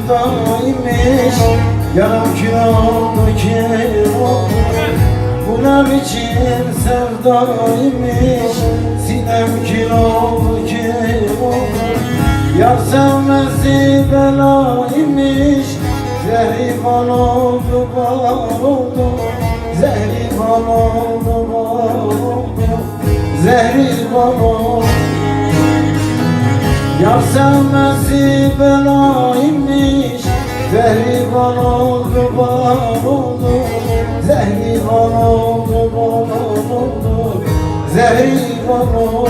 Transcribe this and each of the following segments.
sevdaymış. Yaram kül oldu kül oldu. Bu ne biçim sevdaymış. Sinem kül oldu kül oldu. Yar sevmesi belaymış. Zehri bal oldu bal oldu. Zehri bal oldu bal oldu. Zehri bal oldu. Yar sevmesi belaymış. Zehri bal oldu bal oldu. Zehri bal oldu bal oldu. Zehri bal oldu.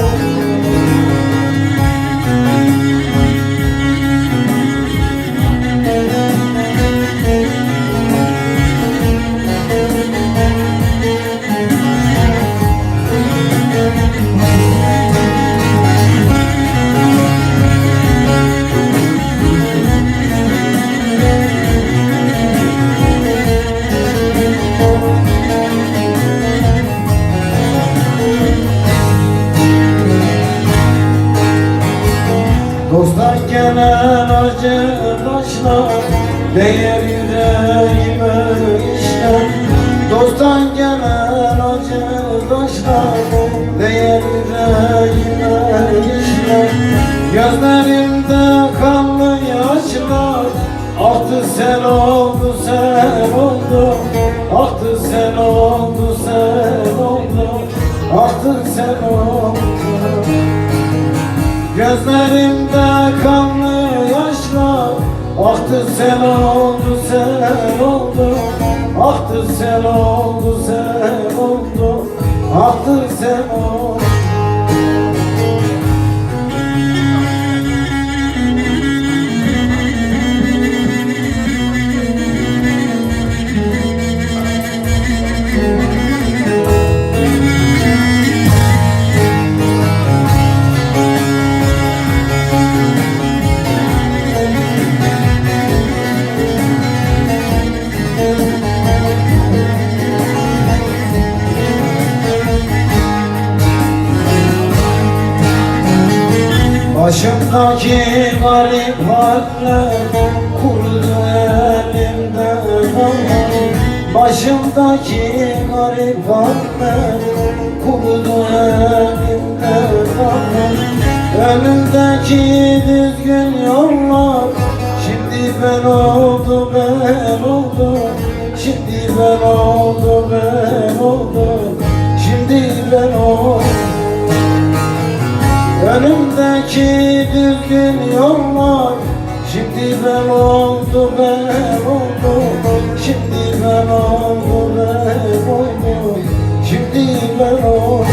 Dosttan gelen acı taşlar değer yüreğime işler. Dosttan gelen acı taşlar değer yüreğime işler. Gözlerimde kanlı yaşlar aktı sel oldu sel oldu. Aktı sel oldu sel oldu. Aktı sel oldu. Gözlerimde kanlı yaşlar aktı sel oldu sel oldu. Aktı sel oldu sel oldu. Aktı sel oldu. Başımdaki garip haller kurudu elimden ama. Başımdaki garip haller kurudu elimden ama. Önümdeki düzgün yollar şimdi ben oldu ben oldu. Şimdi ben oldu ben oldu. Şimdi ben oldu. Önümdeki düzgün yollar şimdi ben oldu ben oldu. Şimdi ben oldu ben oldu. Şimdi ben oldu.